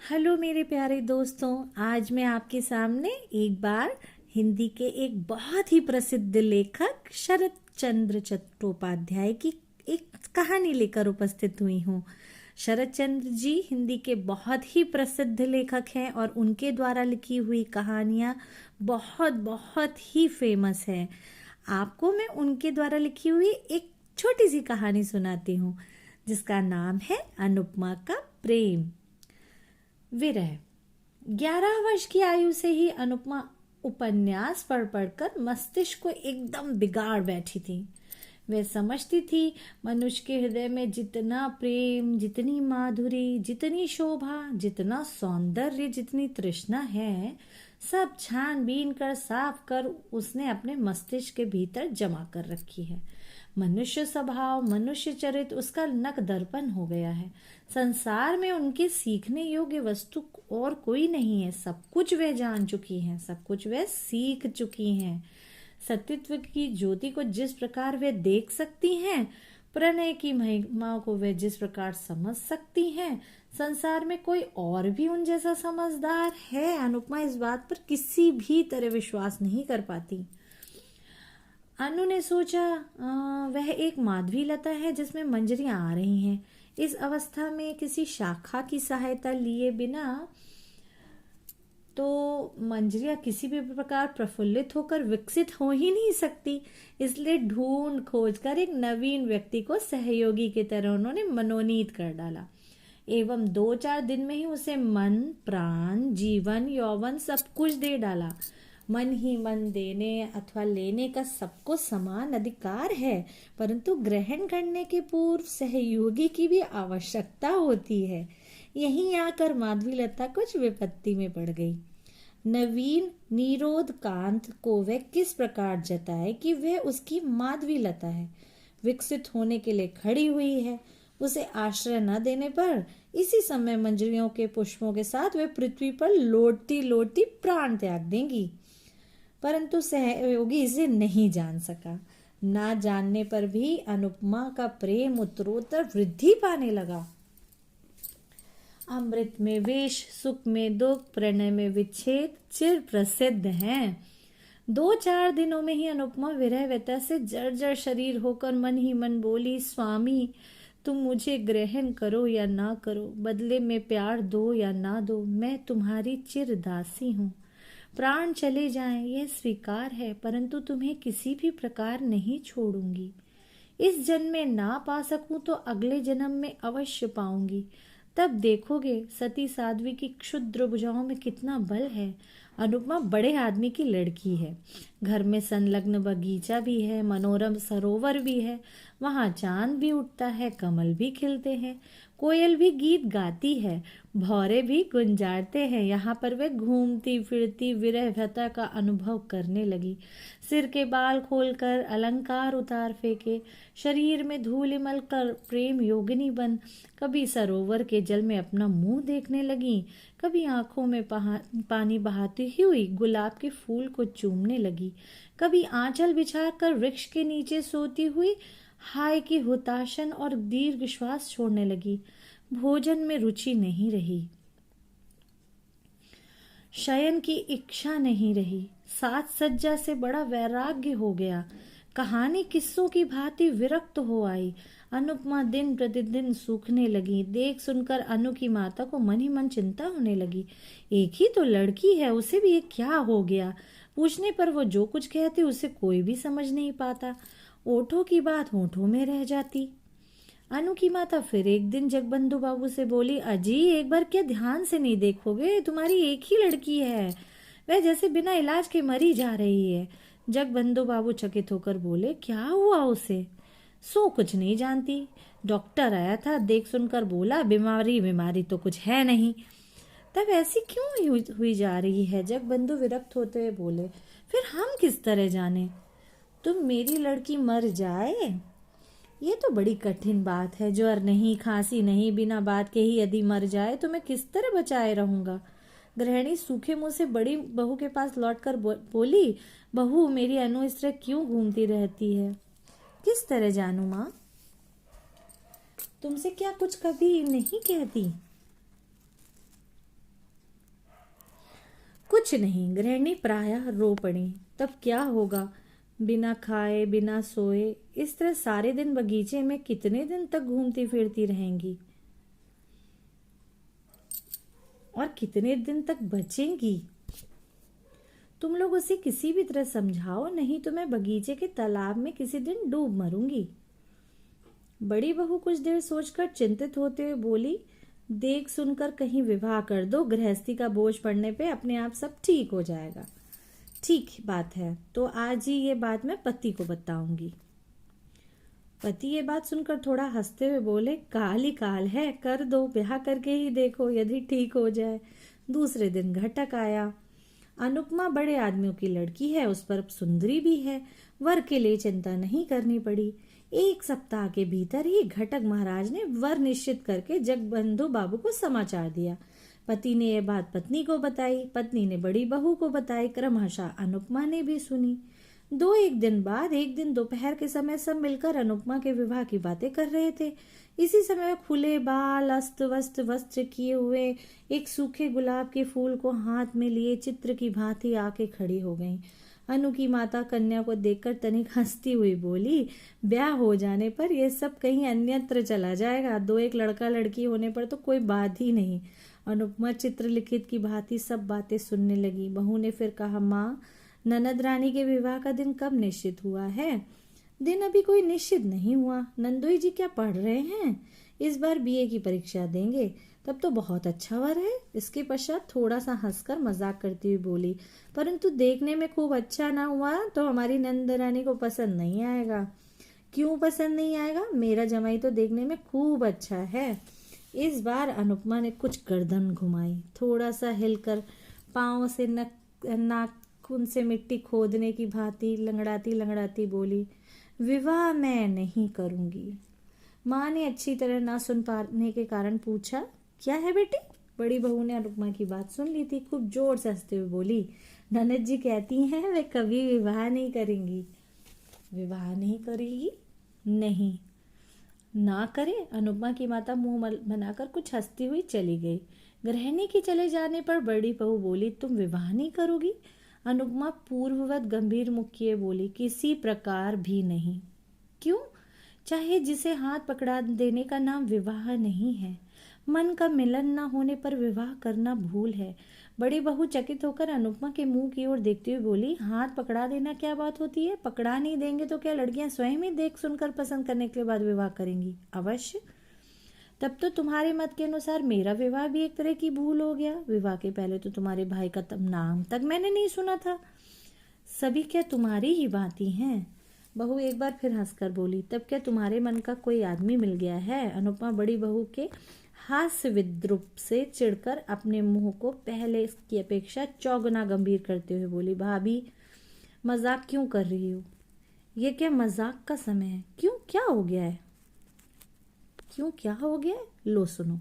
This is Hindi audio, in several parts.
हेलो मेरे प्यारे दोस्तों। आज मैं आपके सामने एक बार हिंदी के एक बहुत ही प्रसिद्ध लेखक शरत चंद्र चट्टोपाध्याय की एक कहानी लेकर उपस्थित हुई हूँ। शरत चंद्र जी हिंदी के बहुत ही प्रसिद्ध लेखक हैं और उनके द्वारा लिखी हुई कहानियाँ बहुत बहुत ही फेमस हैं। आपको मैं उनके द्वारा लिखी हुई एक छोटी सी कहानी सुनाती हूँ जिसका नाम है अनुपमा का प्रेम। विरह। 11 वर्ष की आयु से ही अनुपमा उपन्यास पढ़ पढ़कर मस्तिष्क को एकदम बिगाड़ बैठी थी। वह समझती थी मनुष्य के हृदय में जितना प्रेम, जितनी माधुरी, जितनी शोभा, जितना सौंदर्य, जितनी तृष्णा है, सब छानबीन कर साफ कर उसने अपने मस्तिष्क के भीतर जमा कर रखी है। मनुष्य स्वभाव, मनुष्य चरित्र उसका नक दर्पण हो गया है। संसार में उनके सीखने योग्य वस्तु और कोई नहीं है। सब कुछ वह जान चुकी हैं, सब कुछ वह सीख चुकी हैं। सतीत्व की ज्योति को जिस प्रकार वे देख सकती हैं, प्रणय की महिमा को वे जिस प्रकार समझ सकती हैं, संसार में कोई और भी उन जैसा समझदार है? अनुपमा इस बात पर किसी भी तरह विश्वास नहीं कर पाती। अनु ने सोचा वह एक माधवी लता है जिसमें मंजरियां आ रही हैं। इस अवस्था में किसी शाखा की सहायता लिए बिना तो मंजरियां किसी भी प्रकार प्रफुल्लित होकर विकसित हो ही नहीं सकती। इसलिए ढूंढ खोज कर एक नवीन व्यक्ति को सहयोगी की तरह उन्होंने मनोनीत कर डाला एवं 2-4 दिन में ही उसे मन, प्राण, जीवन, यौवन सब कुछ दे डाला। मन ही मन देने अथवा लेने का सबको समान अधिकार है, परंतु ग्रहण करने के पूर्व सहयोगी की भी आवश्यकता होती है। यहीं आकर माधवीलता कुछ विपत्ति में पड़ गई। नवीन निरोध कांत को वह किस प्रकार जताए कि वह उसकी माधवीलता है, विकसित होने के लिए खड़ी हुई है। उसे आश्रय न देने पर इसी समय मंजरियों के पुष्पों के साथ वह पृथ्वी पर लौटती लौटती प्राण त्याग देंगी। परंतु सहयोगी इसे नहीं जान सका। ना जानने पर भी अनुपमा का प्रेम उत्तरोत्तर वृद्धि पाने लगा। अमृत में विष, सुख में दुख, प्रणय में विच्छेद चिर प्रसिद्ध हैं। 2-4 दिनों में ही अनुपमा विरह व्यथा से जर्जर शरीर होकर मन ही मन बोली, स्वामी तुम मुझे ग्रहण करो या ना करो, बदले में प्यार दो या ना दो, मैं तुम्हारी चिर दासी हूँ। प्राण चले जाएं यह स्वीकार है, परंतु तुम्हें किसी भी प्रकार नहीं छोड़ूंगी। इस जन्म में ना पा सकूं तो अगले जन्म में अवश्य पाऊंगी। तब देखोगे सती साध्वी की क्षुद्र भुजाओं में कितना बल है। अनुपमा बड़े आदमी की लड़की है। घर में संलग्न बगीचा भी है, मनोरम सरोवर भी है। वहां चांद भी उठता है, कमल भी खिलते हैं, कोयल भी गीत गाती है, भौरे भी गुंजारते हैं। यहाँ पर वे घूमती फिरती विरह व्यथा का अनुभव करने लगी। सिर के बाल खोलकर अलंकार उतार फेंके, शरीर में धूल मल कर प्रेम योगिनी बन कभी सरोवर के जल में अपना मुंह देखने लगी, कभी आंखों में पानी बहाती हुई गुलाब के फूल को चूमने लगी, कभी आंचल बिछाकर वृक्ष के नीचे सोती हुई हाय की हुताशन और दीर्घ श्वास छोड़ने लगी। भोजन में रुचि नहीं रही, शयन की इच्छा नहीं रही, साज सज्जा से बड़ा वैराग्य हो गया। कहानी किस्सों की भांति विरक्त हो आई। अनुपमा दिन प्रतिदिन सूखने लगी। देख सुनकर अनु की माता को मन ही मन चिंता होने लगी। एक ही तो लड़की है, उसे भी ये क्या हो गया? पूछने पर वो जो कुछ कहती उसे कोई भी समझ नहीं पाता। ओठों की बात होठों में रह जाती। अनु की माता फिर एक दिन जगबंधु बाबू से बोली, अजी एक बार क्या ध्यान से नहीं देखोगे? तुम्हारी एक ही लड़की है, वह जैसे बिना इलाज के मरी जा रही है। जगबंधु बाबू चकित होकर बोले, क्या हुआ उसे? सो कुछ नहीं जानती, डॉक्टर आया था, देख सुनकर बोला बीमारी बीमारी तो कुछ है नहीं। तब ऐसी क्यों हुई जा रही है? जगबंधु विरक्त होते हुए बोले, फिर हम किस तरह जाने? तुम मेरी लड़की मर जाए ये तो बड़ी कठिन बात है। ज्वर नहीं, खांसी नहीं, बिना बात के ही यदि मर जाए तो मैं किस तरह बचाए रहूंगा? गृहिणी सूखे मुंह से बड़ी बहू के पास लौटकर बोली, बहू मेरी अनु इस तरह क्यों घूमती रहती है? किस तरह जानू माँ? तुमसे क्या कुछ कभी नहीं कहती? कुछ नहीं, गृहिणी प्रायः रो पड़ी। तब क्या होगा? बिना खाए बिना सोए इस तरह सारे दिन बगीचे में कितने दिन तक घूमती फिरती रहेंगी और कितने दिन तक बचेंगी? तुम लोग उसे किसी भी तरह समझाओ, नहीं तो मैं बगीचे के तालाब में किसी दिन डूब मरूंगी। बड़ी बहू कुछ देर सोचकर चिंतित होते हुए बोली, देख सुनकर कहीं विवाह कर दो, गृहस्थी का बोझ पड़ने पे अपने आप सब ठीक हो जाएगा। ठीक बात है, तो आज ही ये बात मैं पति को बताऊंगी। पति ये बात सुनकर थोड़ा हंसते हुए बोले, काल ही काल है, कर दो, ब्याह करके ही देखो, यदि ठीक हो जाए। दूसरे दिन घटक आया। अनुपमा बड़े आदमियों की लड़की है, उस पर सुंदरी भी है, वर के लिए चिंता नहीं करनी पड़ी। एक सप्ताह के भीतर ही घटक महाराज ने वर निश्चित करके जगबंधु बाबू को समाचार दिया। पति ने यह बात पत्नी को बताई, पत्नी ने बड़ी बहू को बताई, क्रमशः अनुपमा ने भी सुनी। एक दिन बाद एक दिन दोपहर के समय सब मिलकर अनुपमा के विवाह की बातें कर रहे थे। इसी समय खुले बाल, अस्त व्यस्त वस्त्र किए हुए, एक सूखे गुलाब के फूल को हाथ में लिए चित्र की भांति आके खड़ी हो गईं। अनु की माता कन्या को देखकर तनिक हंसती हुई बोली, ब्याह हो जाने पर यह सब कहीं अन्यत्र चला जाएगा, एक लड़का लड़की होने पर तो कोई बात ही नहीं। अनुपमा चित्र लिखित की भांति सब बातें सुनने लगी। बहू ने फिर कहा, माँ, ननद रानी के विवाह का दिन कब निश्चित हुआ है? दिन अभी कोई निश्चित नहीं हुआ। नंदोई जी क्या पढ़ रहे हैं? इस बार बीए की परीक्षा देंगे। तब तो बहुत अच्छा वर है। इसके पश्चात थोड़ा सा हंसकर मजाक करती हुई बोली, परंतु देखने में खूब अच्छा ना हुआ तो हमारी नंद रानी को पसंद नहीं आएगा। क्यों पसंद नहीं आएगा? मेरा जमाई तो देखने में खूब अच्छा है। इस बार अनुपमा ने कुछ गर्दन घुमाई, थोड़ा सा हिलकर पांव से नाखून से मिट्टी खोदने की भांति लंगड़ाती लंगड़ाती बोली, विवाह मैं नहीं करूंगी। माँ ने अच्छी तरह ना सुन पाने के कारण पूछा, क्या है बेटी? बड़ी बहू ने अनुपमा की बात सुन ली थी, खूब जोर से हंसते हुए बोली, ननद जी कहती हैं वे कभी विवाह नहीं करेंगी। विवाह नहीं करेगी? नहीं ना करे। अनुपमा की माता मुंह बनाकर कुछ हंसती हुई चली गई। गृहिणी के चले जाने पर बड़ी बहू बोली, तुम विवाह नहीं करोगी? अनुपमा पूर्ववत गंभीर मुख किए बोली, किसी प्रकार भी नहीं। क्यों? चाहे जिसे हाथ पकड़ा देने का नाम विवाह नहीं है। मन का मिलन न होने पर विवाह करना भूल है। बड़ी बहू चकित होकर अनुपमा के मुंह की ओर देखते हुए बोली, हाथ पकड़ा देना क्या बात होती है? पकड़ा नहीं देंगे तो क्या लड़कियां स्वयं ही देख सुनकर पसंद करने के बाद विवाह करेंगी? अवश्य। तब तो तुम्हारे मत के अनुसार मेरा विवाह भी एक तरह की भूल हो गया। विवाह के पहले तो तुम्हारे भाई का नाम तक मैंने नहीं सुना था। सभी क्या तुम्हारी ही बातें हैं? बहू एक बार फिर हंसकर बोली, तब क्या तुम्हारे मन का कोई आदमी मिल गया है? अनुपमा बड़ी बहू के हास्य विद्रूप से चिढ़कर अपने मुंह को पहले की अपेक्षा चौगुना गंभीर करते हुए बोली, भाभी मजाक क्यों कर रही हो? ये क्या मजाक का समय है? क्यों, क्या हो गया है? क्यों, क्या हो गया है? लो सुनो।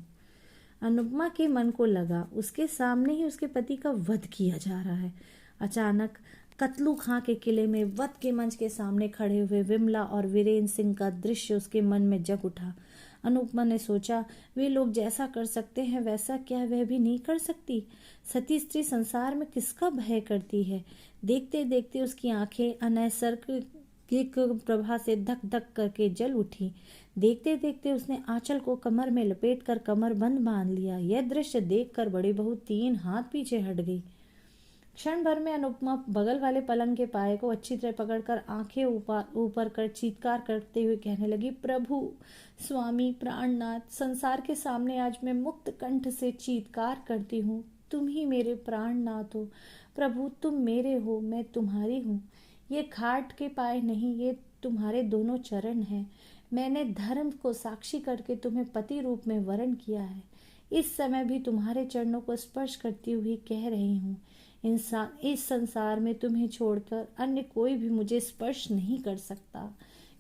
अनुपमा के मन को लगा उसके सामने ही उसके पति का वध किया जा रहा है। अचानक कतलू खां के किले में वध के मंच के सामने खड़े हुए विमला और वीरेंद्र सिंह का दृश्य उसके मन में जग उठा। अनुपमा ने सोचा, वे लोग जैसा कर सकते हैं वैसा क्या वह भी नहीं कर सकती? सती स्त्री संसार में किसका भय करती है? देखते देखते उसकी आंखें अनैसर्गिक प्रभा से धक धक करके जल उठी। देखते देखते उसने आंचल को कमर में लपेटकर कमर बंद बांध लिया। यह दृश्य देखकर बड़ी बहू 3 हाथ पीछे हट गई। क्षण भर में अनुपमा बगल वाले पलंग के पाए को अच्छी तरह पकड़कर आंखें ऊपर कर चीत्कार करते हुए कहने लगी, प्रभु, स्वामी, प्राणनाथ, संसार के सामने आज मैं मुक्त कंठ से चीत्कार करती हूँ, तुम ही मेरे प्राणनाथ हो। प्रभु, तुम मेरे हो, मैं तुम्हारी हूँ। ये खाट के पाए नहीं, ये तुम्हारे दोनों चरण हैं। मैंने धर्म को साक्षी करके तुम्हें पति रूप में वरण किया है। इस समय भी तुम्हारे चरणों को स्पर्श करती हुई कह रही हूँ, इस संसार में तुम्हें छोड़कर अन्य कोई भी मुझे स्पर्श नहीं कर सकता।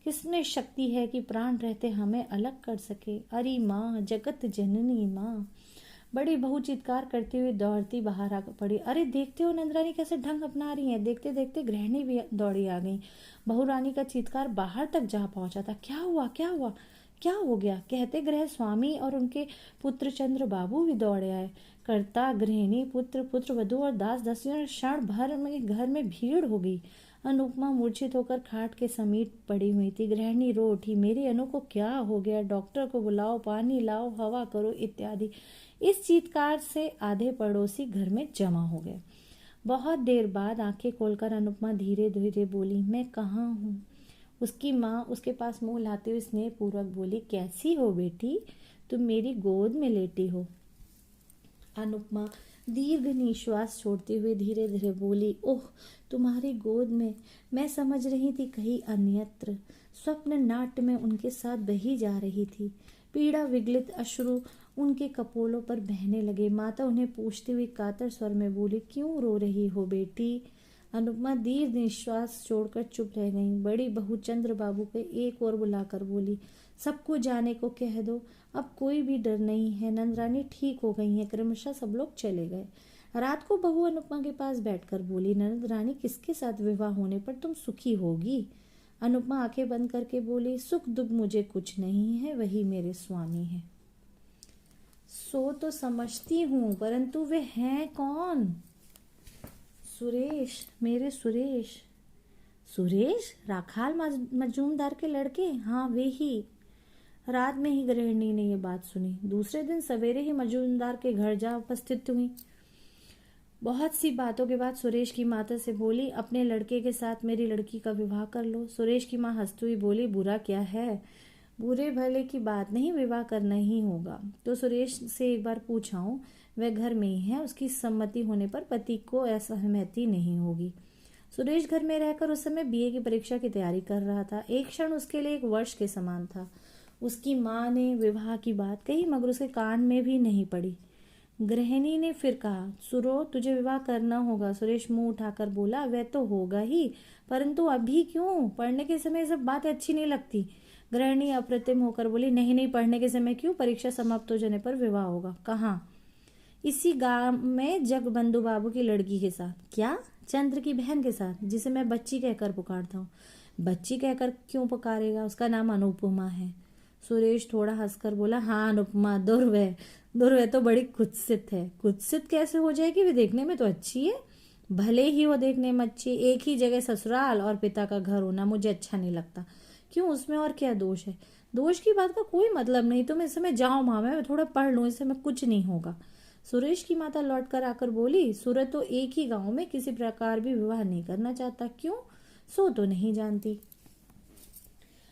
किसमें शक्ति है कि प्राण रहते हमें अलग कर सके? अरे माँ, जगत जननी माँ। बड़ी बहू चित्कार करती हुई दौड़ती बाहर आ पड़ी। अरे देखते हो नंदरानी कैसे ढंग अपना रही है? देखते देखते गृहिणी भी दौड़ी आ गई। बहू रानी का चित्कार बाहर तक जा पहुंचा था। क्या हुआ, क्या हुआ, क्या हो गया? कहते गृह स्वामी और उनके पुत्र चंद्र बाबू भी दौड़े आए। कर्ता, गृहिणी, पुत्र, पुत्रवधू और दास दासियों क्षण भर में घर में भीड़ हो गई। अनुपमा मूर्छित होकर खाट के समीप पड़ी हुई थी। गृहिणी रो उठी, मेरी अनु को क्या हो गया? डॉक्टर को बुलाओ, पानी लाओ, हवा करो इत्यादि। इस चीत्कार से आधे पड़ोसी घर में जमा हो गए। बहुत देर बाद आंखें खोलकर अनुपमा धीरे धीरे बोली, मैं कहाँ हूँ? उसकी माँ उसके पास मुंह लाते हुए स्नेहपूर्वक बोली, कैसी हो बेटी? तुम मेरी गोद में लेटी हो। अनुपमा दीर्घ निश्वास छोड़ते हुए धीरे धीरे बोली, ओह, तुम्हारी गोद में। मैं समझ रही थी कहीं अन्यत्र। स्वप्न नाट्य में उनके साथ बही जा रही थी। पीड़ा विगलित अश्रु उनके कपोलों पर बहने लगे। माता उन्हें पूछते हुए कातर स्वर में बोली, क्यों रो रही हो बेटी? अनुपमा दीर्घ निश्वास छोड़कर चुप रह गई। बड़ी बहू चंद्र बाबू के एक और बुलाकर बोली, सबको जाने को कह दो, अब कोई भी डर नहीं है। नंदरानी ठीक हो गई है। क्रमशः सब लोग चले गए। रात को बहू अनुपमा के पास बैठकर बोली, नंदरानी, किसके साथ विवाह होने पर तुम सुखी होगी? अनुपमा आंखें बंद करके बोली, सुख दुख मुझे कुछ नहीं है, वही मेरे स्वामी है। सो तो समझती हूँ, परंतु वे हैं कौन? सुरेश, मेरे सुरेश। सुरेश? राखाल मजूमदार के लड़के? हाँ, वे ही। रात में ही गृहिणी ने यह बात सुनी। दूसरे दिन सवेरे ही मजूमदार के घर जा उपस्थित हुई। बहुत सी बातों के बाद सुरेश की माता से बोली, अपने लड़के के साथ मेरी लड़की का विवाह कर लो। सुरेश की माँ हंसती हुई बोली, बुरा क्या है? बुरे भले की बात नहीं, विवाह करना ही होगा। तो सुरेश से एक बार पूछाऊं, वह घर में ही है। उसकी सम्मति होने पर पति को असहमति नहीं होगी। सुरेश घर में रहकर उस समय बीए की परीक्षा की तैयारी कर रहा था। एक क्षण उसके लिए एक वर्ष के समान था। उसकी माँ ने विवाह की बात कही, मगर उसके कान में भी नहीं पड़ी। गृहिणी ने फिर कहा, सुरो, तुझे विवाह करना होगा। सुरेश मुंह उठाकर बोला, वह तो होगा ही, परंतु अभी क्यों? पढ़ने के समय सब बातें अच्छी नहीं लगती। गृहिणी अप्रतिम होकर बोली, नहीं नहीं, पढ़ने के समय क्यों? परीक्षा समाप्त हो जाने पर विवाह होगा। कहाँ? इसी गांव में जगबंधु बाबू की लड़की के साथ। क्या? चंद्र की बहन के साथ, जिसे मैं बच्ची कहकर पुकारता हूँ। बच्ची कहकर क्यों पुकारेगा? उसका नाम अनुपमा है। सुरेश थोड़ा हंसकर बोला, हाँ अनुपमा। दुर्वे तो बड़ी कुत्सित है। कुत्सित कैसे हो जाएगी? वे देखने में तो अच्छी है। भले ही वो देखने में अच्छी। एक ही जगह ससुराल और पिता का घर होना मुझे अच्छा नहीं लगता। क्यों, उसमें और क्या दोष है? दोष की बात का कोई मतलब नहीं। तुम इस समय जाओ माँ, मैं थोड़ा पढ़ लूँ, इस समय कुछ नहीं होगा। सुरेश की माता लौट कर आकर बोली, सूरज तो एक ही गांव में किसी प्रकार भी विवाह नहीं करना चाहता। क्यों? सो तो नहीं जानती।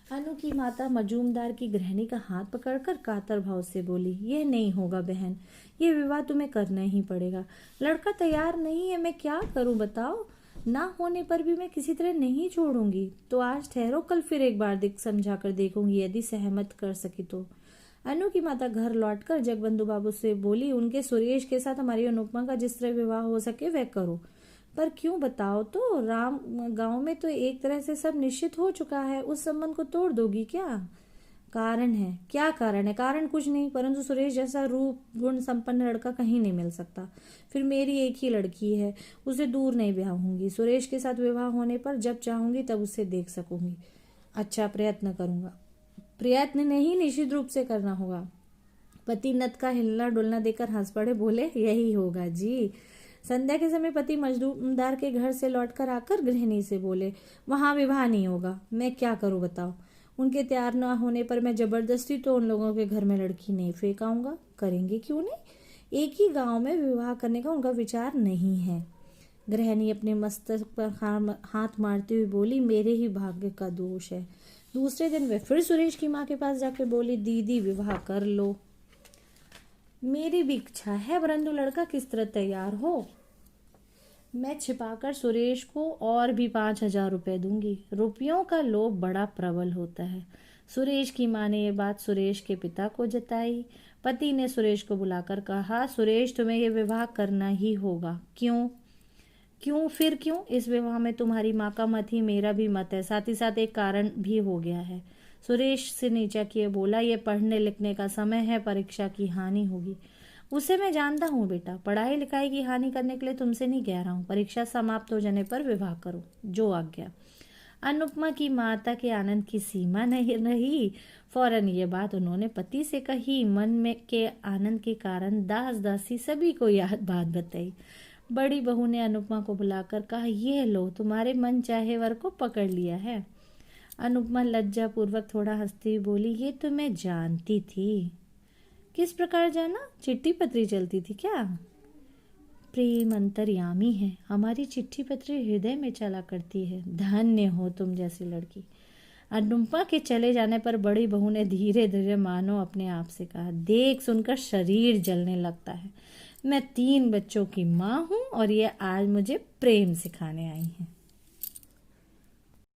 अनु की माता मजूमदार की गृहिणी का हाथ पकड़कर कातर भाव से बोली, यह नहीं होगा बहन, ये विवाह तुम्हें करना ही पड़ेगा। लड़का तैयार नहीं है, मैं क्या करूं बताओ? ना होने पर भी मैं किसी तरह नहीं छोड़ूंगी। तो आज ठहरो, कल फिर एक बार समझा कर देखूंगी, यदि सहमत कर सकी तो। अनु की माता घर लौटकर जगबंधु बाबू से बोली, उनके सुरेश के साथ हमारी अनुपमा का जिस तरह विवाह हो सके वह करो। पर क्यों बताओ तो? राम गांव में तो एक तरह से सब निश्चित हो चुका है, उस संबंध को तोड़ दोगी क्या? कारण है। क्या कारण है? कारण कुछ नहीं, परंतु सुरेश जैसा रूप गुण संपन्न लड़का कहीं नहीं मिल सकता। फिर मेरी एक ही लड़की है, उसे दूर नहीं ब्याहूंगी। सुरेश के साथ विवाह होने पर जब चाहूंगी तब उसे देख सकूंगी। अच्छा, प्रयत्न करूंगा। प्रयत्न नहीं, निश्चित रूप से करना होगा। पति नत का हिलना डुलना देकर हंस पड़े, बोले, यही होगा जी। संध्या के समय पति मजदूरदार के घर से लौटकर आकर गृहिणी से बोले, वहां विवाह नहीं होगा। मैं क्या करूं बताओ? उनके तैयार न होने पर मैं जबरदस्ती तो उन लोगों के घर में लड़की नहीं फेंक आऊंगा। करेंगे क्यों नहीं? एक ही गांव में विवाह करने का उनका विचार नहीं है। गृहिणी अपने मस्तक पर हाथ मारती हुई बोली, मेरे ही भाग्य का दोष है। दूसरे दिन वे फिर सुरेश की माँ के पास जाकर बोली, दीदी विवाह कर लो। मेरी भी इच्छा है, परंतु लड़का किस तरह तैयार हो? मैं छिपाकर सुरेश को और भी 5,000 रुपए दूंगी। रुपयों का लोभ बड़ा प्रबल होता है। सुरेश की माँ ने यह बात सुरेश के पिता को जताई। पति ने सुरेश को बुलाकर कहा, सुरेश, तुम्हें यह विवाह करना ही होगा। क्यों? क्यों फिर क्यों? इस विवाह में तुम्हारी माँ का मत ही मेरा भी मत है। साथ ही साथ एक कारण भी हो गया है। सुरेश से नीचा किए बोला, ये पढ़ने लिखने का समय है, परीक्षा की हानि होगी। उसे मैं जानता हूँ बेटा, पढ़ाई लिखाई की हानि करने के लिए तुमसे नहीं कह रहा हूँ। परीक्षा समाप्त हो जाने पर विवाह करो, जो आज्ञा। अनुपमा की माता के आनंद की सीमा नहीं रही। फौरन ये बात उन्होंने पति से कही। मन में के आनंद के कारण दास दासी सभी को यह बात बताई। बड़ी बहू ने अनुपमा को बुलाकर कहा, ये लो, तुम्हारे मन चाहे वर को पकड़ लिया है। अनुपमा लज्जा पूर्वक थोड़ा हंसती हुई बोली, ये तो मैं जानती थी। किस प्रकार जाना? चिट्ठी पत्री चलती थी क्या? प्रेम अंतर्यामी है, हमारी चिट्ठी पत्री हृदय में चला करती है। धन्य हो तुम जैसी लड़की। अनुपमा के चले जाने पर बड़ी बहू ने धीरे धीरे मानो अपने आप से कहा, देख सुनकर शरीर जलने लगता है। मैं 3 बच्चों की माँ हूँ और ये आज मुझे प्रेम सिखाने आई हैं।